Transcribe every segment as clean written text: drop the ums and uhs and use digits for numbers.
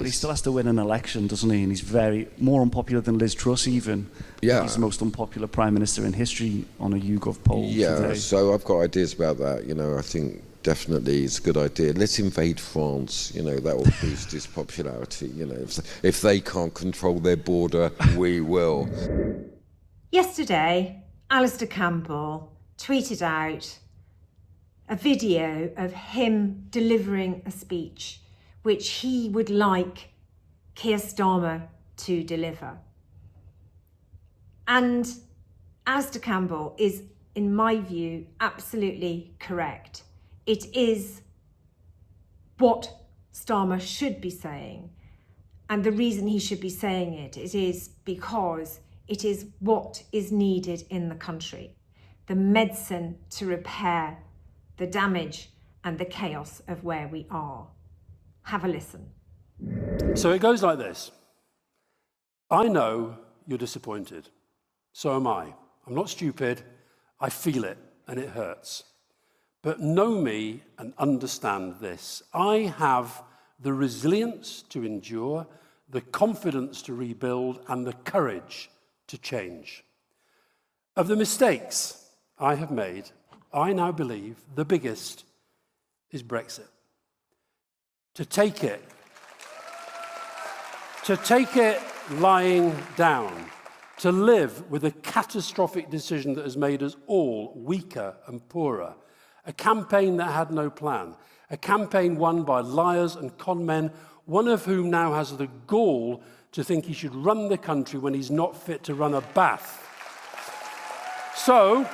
But he still has to win an election, doesn't he? And he's very more unpopular than Liz Truss even. Yeah. He's the most unpopular Prime Minister in history on a YouGov poll today. So I've got ideas about that. I think definitely it's a good idea. Let's invade France, that will boost his popularity. If they can't control their border, we will. Yesterday, Alastair Campbell tweeted out a video of him delivering a speech which he would like Keir Starmer to deliver. And Alastair Campbell is, in my view, absolutely correct. It is what Starmer should be saying. And the reason he should be saying it is because it is what is needed in the country. The medicine to repair the damage and the chaos of where we are. Have a listen. So it goes like this. I know you're disappointed. So am I. I'm not stupid. I feel it, and it hurts. But know me and understand this. I have the resilience to endure, the confidence to rebuild, and the courage to change. Of the mistakes I have made, I now believe the biggest is Brexit. To take it lying down, to live with a catastrophic decision that has made us all weaker and poorer, a campaign that had no plan, a campaign won by liars and con men, one of whom now has the gall to think he should run the country when he's not fit to run a bath. So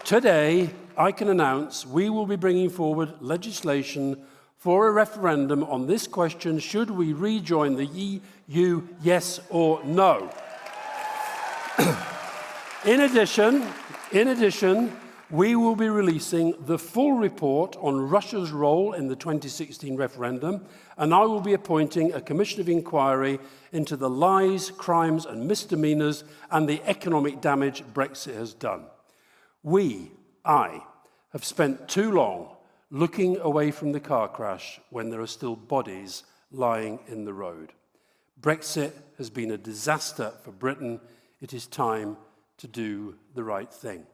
today, I can announce we will be bringing forward legislation for a referendum on this question: should we rejoin the EU, yes or no? In addition, we will be releasing the full report on Russia's role in the 2016 referendum, and I will be appointing a commission of inquiry into the lies, crimes and misdemeanours and the economic damage Brexit has done. I have spent too long looking away from the car crash when there are still bodies lying in the road. Brexit has been a disaster for Britain. It is time to do the right thing.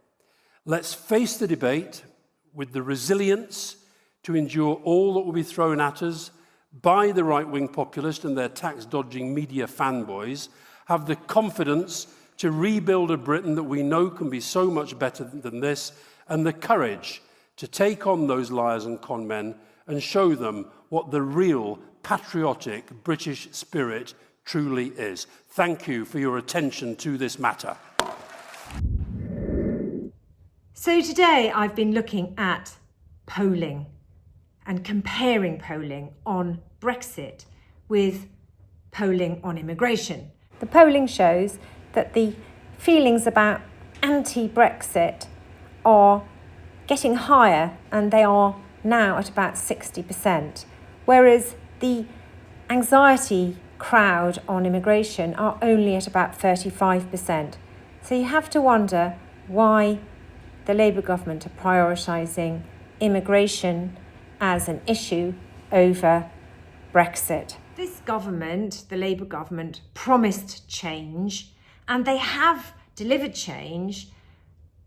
Let's face the debate with the resilience to endure all that will be thrown at us by the right-wing populist and their tax-dodging media fanboys, have the confidence to rebuild a Britain that we know can be so much better than this, and the courage to take on those liars and con men and show them what the real patriotic British spirit truly is. Thank you for your attention to this matter. So today I've been looking at polling and comparing polling on Brexit with polling on immigration. The polling shows that the feelings about anti-Brexit are getting higher, and they are now at about 60%, whereas the anxiety crowd on immigration are only at about 35%. So you have to wonder why the Labour government are prioritising immigration as an issue over Brexit. This government, the Labour government, promised change, and they have delivered change.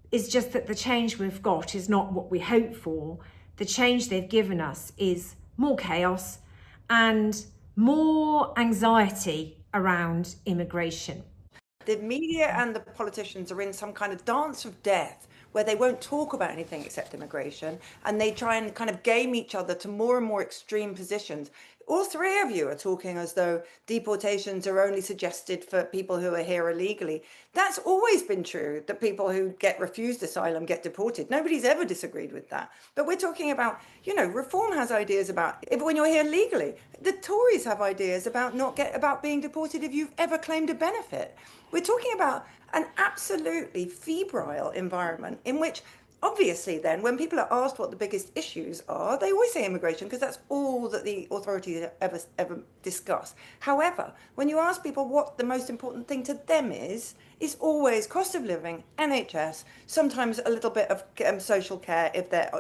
It's just that the change we've got is not what we hoped for. The change they've given us is more chaos and more anxiety around immigration. The media and the politicians are in some kind of dance of death where they won't talk about anything except immigration, and they try and kind of game each other to more and more extreme positions. All three of you are talking as though deportations are only suggested for people who are here illegally. That's always been true, that people who get refused asylum get deported. Nobody's ever disagreed with that. But we're talking about, Reform has ideas about when you're here legally. The Tories have ideas about being deported if you've ever claimed a benefit. We're talking about an absolutely febrile environment in which, obviously, then, when people are asked what the biggest issues are, they always say immigration because that's all that the authorities ever discuss. However, when you ask people what the most important thing to them is always cost of living, NHS, sometimes a little bit of social care if they're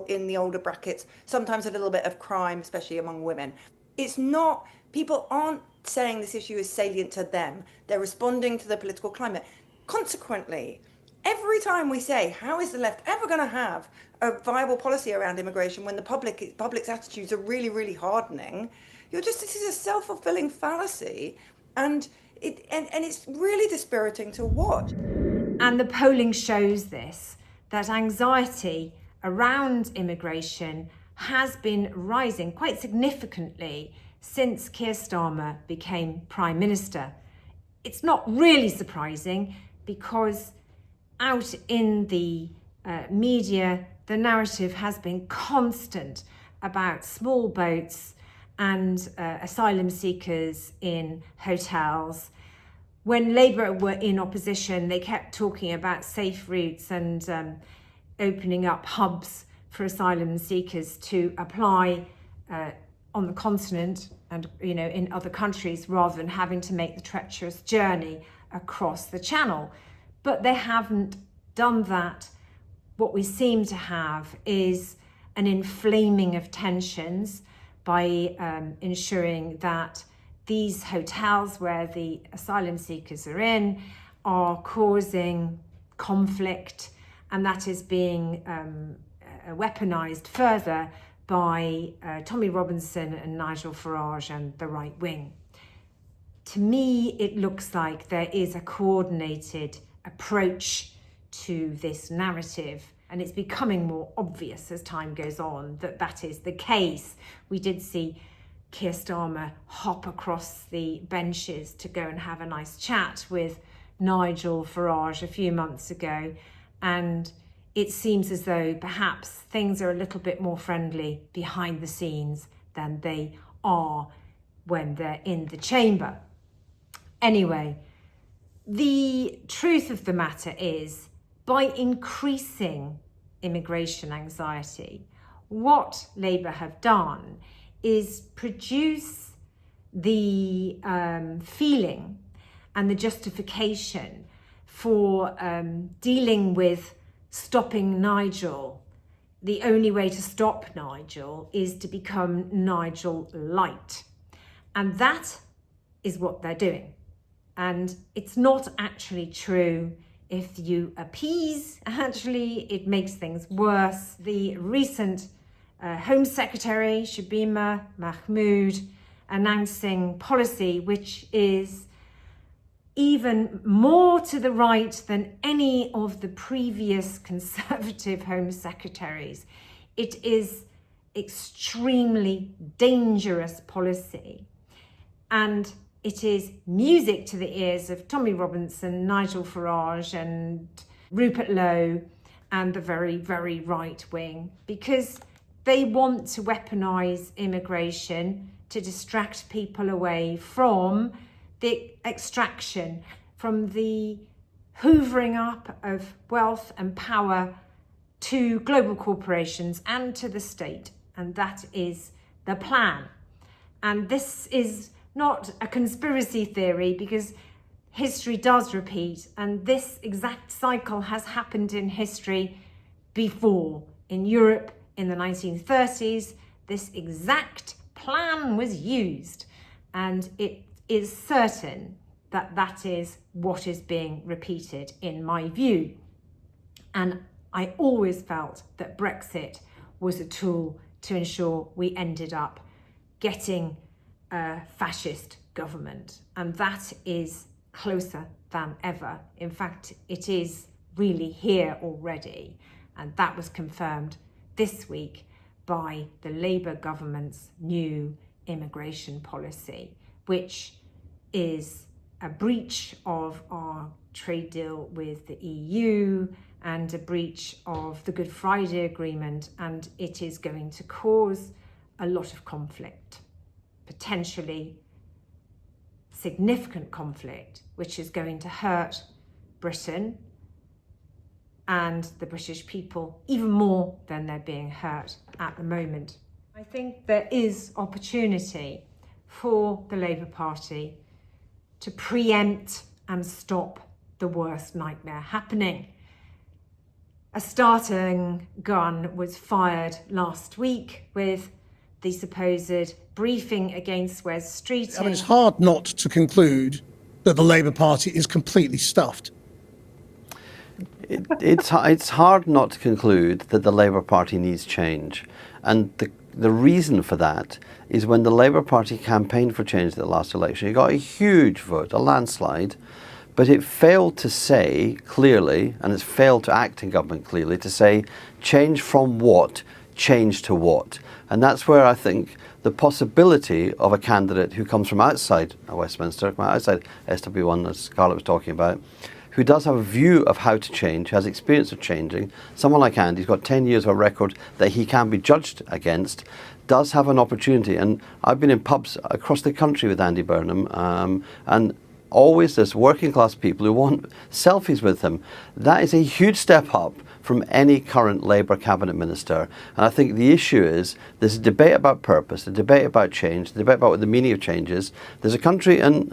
in the older brackets, sometimes a little bit of crime, especially among women. It's not, people aren't saying this issue is salient to them. They're responding to the political climate. Consequently, every time we say, how is the left ever going to have a viable policy around immigration when the public's attitudes are really, really hardening, this is a self-fulfilling fallacy, and it's really dispiriting to watch. And the polling shows this, that anxiety around immigration has been rising quite significantly since Keir Starmer became Prime Minister. It's not really surprising because out in the media, the narrative has been constant about small boats and asylum seekers in hotels. When Labour were in opposition, they kept talking about safe routes and opening up hubs for asylum seekers to apply on the continent and in other countries rather than having to make the treacherous journey across the Channel. But they haven't done that. What we seem to have is an inflaming of tensions by ensuring that these hotels where the asylum seekers are in are causing conflict, and that is being weaponised further by Tommy Robinson and Nigel Farage and the right wing. To me, it looks like there is a coordinated approach to this narrative, and it's becoming more obvious as time goes on that that is the case. We did see Keir Starmer hop across the benches to go and have a nice chat with Nigel Farage a few months ago, and it seems as though perhaps things are a little bit more friendly behind the scenes than they are when they're in the chamber. Anyway, the truth of the matter is, by increasing immigration anxiety, what Labour have done is produce the feeling and the justification for dealing with stopping Nigel. The only way to stop Nigel is to become Nigel light. And that is what they're doing. And it's not actually true. If you appease, actually, it makes things worse. The recent Home Secretary, Shabana Mahmood, announcing policy which is even more to the right than any of the previous Conservative Home Secretaries. It is extremely dangerous policy, and it is music to the ears of Tommy Robinson, Nigel Farage and Rupert Lowe and the very, very right wing, because they want to weaponise immigration to distract people away from the extraction, from the hoovering up of wealth and power to global corporations and to the state. And that is the plan. And this is not a conspiracy theory, because history does repeat, and this exact cycle has happened in history before. In Europe in the 1930s, this exact plan was used, and it is certain that that is what is being repeated in my view. And I always felt that Brexit was a tool to ensure we ended up getting a fascist government, and that is closer than ever. In fact, it is really here already, and that was confirmed this week by the Labour government's new immigration policy, which is a breach of our trade deal with the EU and a breach of the Good Friday Agreement, and it is going to cause a lot of conflict, potentially significant conflict, which is going to hurt Britain and the British people even more than they're being hurt at the moment. I think there is opportunity for the Labour Party to preempt and stop the worst nightmare happening. A starting gun was fired last week with the supposed briefing against Wes Streeting. I mean, it's hard not to conclude that the Labour Party is completely stuffed. It's hard not to conclude that the Labour Party needs change. And the reason for that is when the Labour Party campaigned for change at the last election, it got a huge vote, a landslide, but it failed to say clearly, and it's failed to act in government clearly, to say change from what, change to what. And that's where I think the possibility of a candidate who comes from outside Westminster, outside SW1, as Scarlett was talking about, who does have a view of how to change, has experience of changing, someone like Andy's got 10 years of a record that he can be judged against, does have an opportunity. And I've been in pubs across the country with Andy Burnham, and always there's working class people who want selfies with him. That is a huge step up from any current Labour cabinet minister. And I think the issue is there's a debate about purpose, a debate about change, the debate about what the meaning of change is. There's a country, and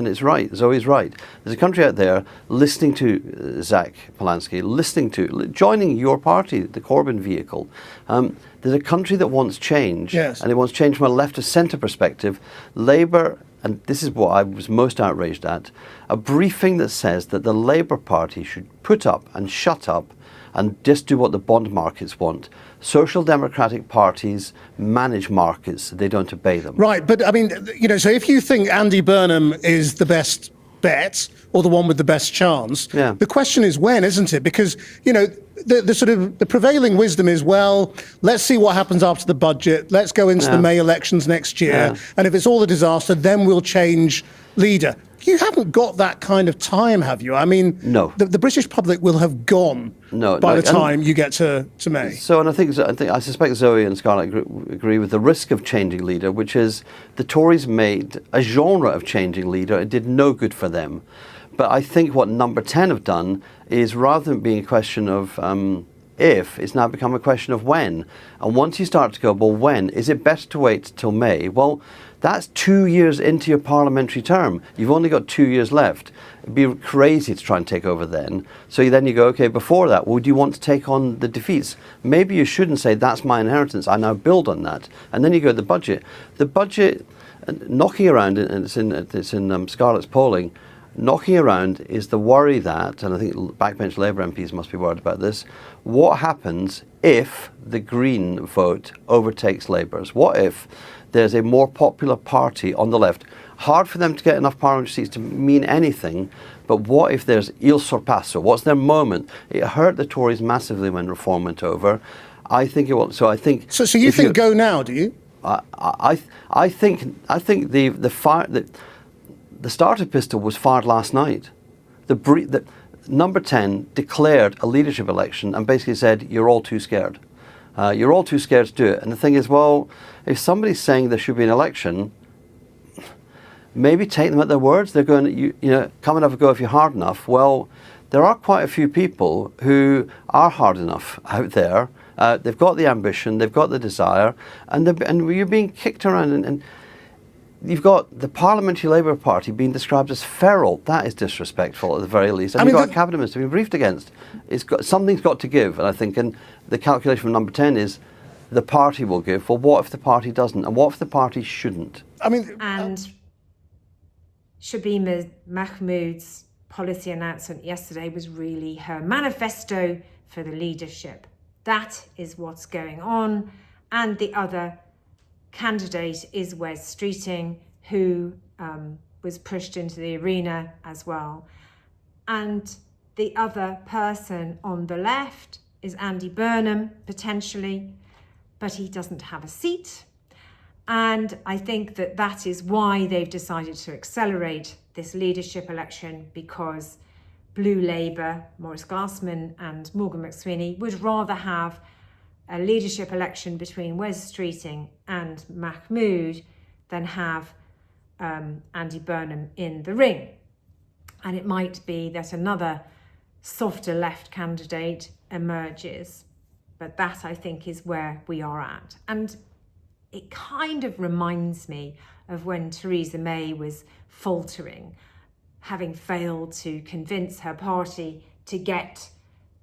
it's right, Zoe's right, there's a country out there listening to Zach Polanski, joining your party, the Corbyn vehicle. There's a country that wants change, yes, and it wants change from a left of centre perspective. Labour, and this is what I was most outraged at, a briefing that says that the Labour Party should put up and shut up and just do what the bond markets want. Social democratic parties manage markets, they don't obey them. Right, but I mean, you know, so if you think Andy Burnham is the best bet or the one with the best chance, the question is when, isn't it? Because, you know, the sort of the prevailing wisdom is, well, let's see what happens after the budget, let's go into the May elections next year, and if it's all a disaster, then we'll change leader. You haven't got that kind of time, have you? I mean, no. The British public will have gone by the time you get to May. So, and I suspect Zoe and Scarlett agree with the risk of changing leader, which is the Tories made a genre of changing leader. It did no good for them. But I think what Number 10 have done is, rather than being a question of if, it's now become a question of when. And once you start to go, well, when? Is it better to wait till May? Well, that's 2 years into your parliamentary term. You've only got 2 years left. It'd be crazy to try and take over then. So then you go, okay, before that, well, do you want to take on the defeats? Maybe you shouldn't say, that's my inheritance, I now build on that. And then you go to the budget. The budget, knocking around, and it's in Scarlett's polling, knocking around is the worry that, and I think backbench Labour MPs must be worried about this, what happens if the Green vote overtakes Labour's? What if there's a more popular party on the left? Hard for them to get enough parliamentary seats to mean anything, but what if there's il sorpasso? What's their moment? It hurt the Tories massively when Reform went over. I think it will. So I think. So you think go now? Do you? I think the starter pistol was fired last night. The Number 10 declared a leadership election and basically said, you're all too scared. You're all too scared to do it. And the thing is, well, if somebody's saying there should be an election, maybe take them at their words. They're going, you know, come and have a go if you're hard enough. Well, there are quite a few people who are hard enough out there. They've got the ambition, they've got the desire, and you're being kicked around. And you've got the Parliamentary Labour Party being described as feral. That is disrespectful at the very least. And you've got a cabinet minister being briefed against. Something's got to give, and I think, and the calculation from Number 10 is the party will give. Well, what if the party doesn't? And what if the party shouldn't? I mean, and Shabana Mahmood's policy announcement yesterday was really her manifesto for the leadership. That is what's going on. And the other candidate is Wes Streeting, who was pushed into the arena as well. And the other person on the left is Andy Burnham, potentially, but he doesn't have a seat. And I think that is why they've decided to accelerate this leadership election, because Blue Labour, Maurice Glasman and Morgan McSweeney, would rather have a leadership election between Wes Streeting and Mahmood than have Andy Burnham in the ring. And it might be that another softer left candidate emerges. But that, I think, is where we are at. And it kind of reminds me of when Theresa May was faltering, having failed to convince her party to get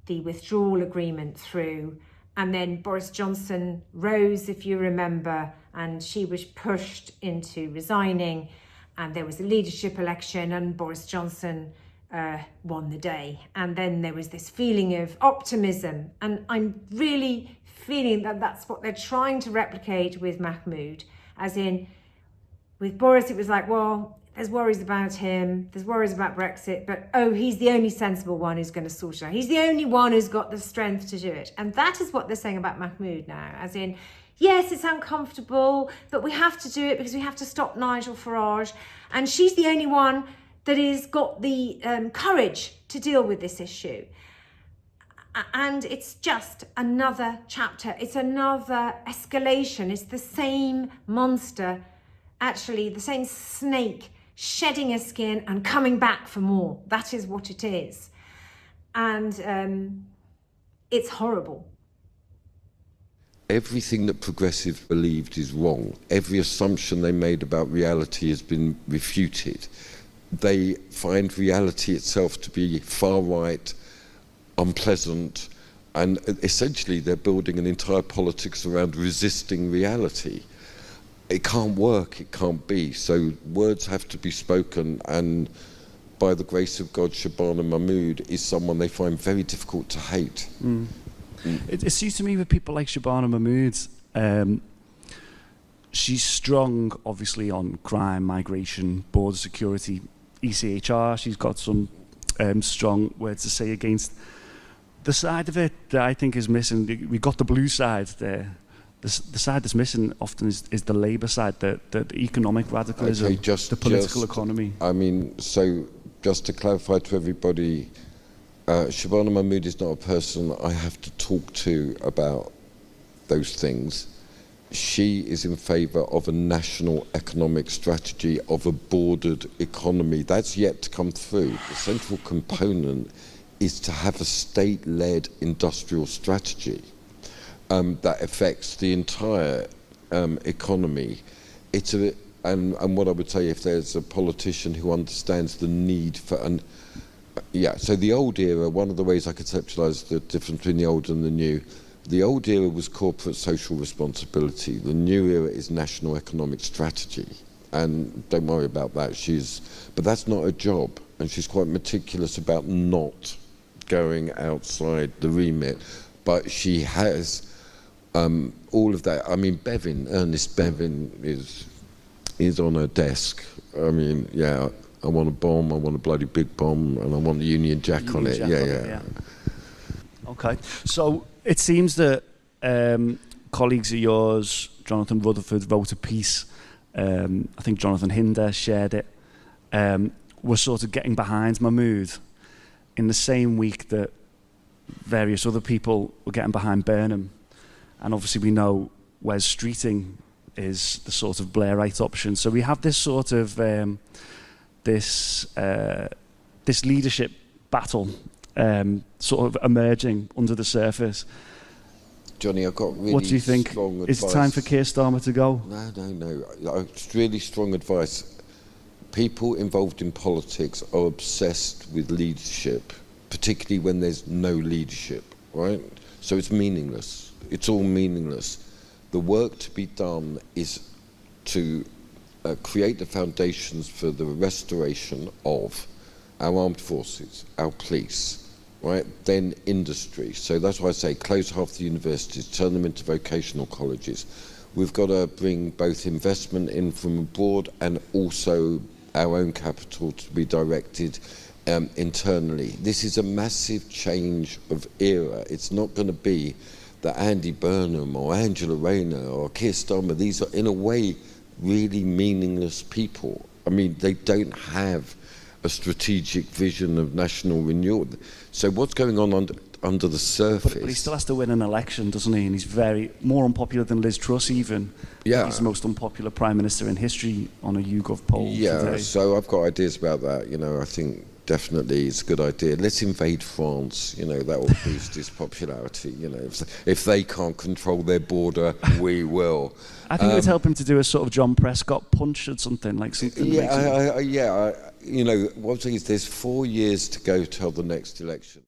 the withdrawal agreement through, And then Boris Johnson rose, if you remember, and she was pushed into resigning. And there was a leadership election and Boris Johnson won the day. And then there was this feeling of optimism. And I'm really feeling that that's what they're trying to replicate with Mahmood. As in, with Boris, it was like, well, there's worries about him, there's worries about Brexit, but oh, he's the only sensible one who's going to sort it out. He's the only one who's got the strength to do it. And that is what they're saying about Mahmood now. As in, yes, it's uncomfortable, but we have to do it because we have to stop Nigel Farage. And she's the only one that has got the courage to deal with this issue. And it's just another chapter. It's another escalation. It's the same monster, actually, the same snake shedding his skin and coming back for more. That is what it is. And it's horrible. Everything that progressives believed is wrong. Every assumption they made about reality has been refuted. They find reality itself to be far right, unpleasant, and essentially they're building an entire politics around resisting reality. It can't work, it can't be. So words have to be spoken, and by the grace of God, Shabana Mahmood is someone they find very difficult to hate. It seems to me with people like Shabana Mahmood, she's strong, obviously, on crime, migration, border security, ECHR. She's got some strong words to say against. The side of it that I think is missing, we got the blue side there. The side that's missing often is the Labour side, the economic radicalism, Okay, the political economy. I mean, so just to clarify to everybody, Shabana Mahmood is not a person I have to talk to about those things. She is in favour of a national economic strategy, of a bordered economy. That's yet to come through. The central component is to have a state-led industrial strategy that affects the entire economy. And what I would say, if there's a politician who understands the need for so the old era, one of the ways I conceptualise the difference between the old and the new, the old era was corporate social responsibility. The new era is national economic strategy. And don't worry about that. But that's not her job. And she's quite meticulous about not going outside the remit. But she has all of that. I mean, Ernest Bevin is on her desk. I mean, yeah, I want a bomb, I want a bloody big bomb, and I want the Union Jack on it. Yeah. Okay, so it seems that colleagues of yours, Jonathan Rutherford, wrote a piece. I think Jonathan Hinder shared it. Were sort of getting behind Mahmood in the same week that various other people were getting behind Burnham. And obviously we know Wes Streeting is the sort of Blairite option. So we have this sort of this leadership battle sort of emerging under the surface. Johnny, I've got really what do you think? Strong advice. Is it time for Keir Starmer to go? No. It's really strong advice. People involved in politics are obsessed with leadership, particularly when there's no leadership, right? So it's meaningless. It's all meaningless. The work to be done is to create the foundations for the restoration of our armed forces, our police, right? Then industry. So that's why I say close half the universities, turn them into vocational colleges. We've got to bring both investment in from abroad and also our own capital to be directed internally. This is a massive change of era. It's not going to be that Andy Burnham or Angela Rayner or Keir Starmer, these are in a way really meaningless people. I mean, they don't have a strategic vision of national renewal. So what's going on under the surface? But he still has to win an election, doesn't he? And he's very more unpopular than Liz Truss even. Yeah. He's the most unpopular Prime Minister in history on a YouGov poll today. So I've got ideas about that. You know, I think definitely it's a good idea. Let's invade France. You know, that will boost his popularity. You know, if they can't control their border, we will. I think it would help him to do a sort of John Prescott punch or something like something. You know, what I'm saying is there's 4 years to go till the next election.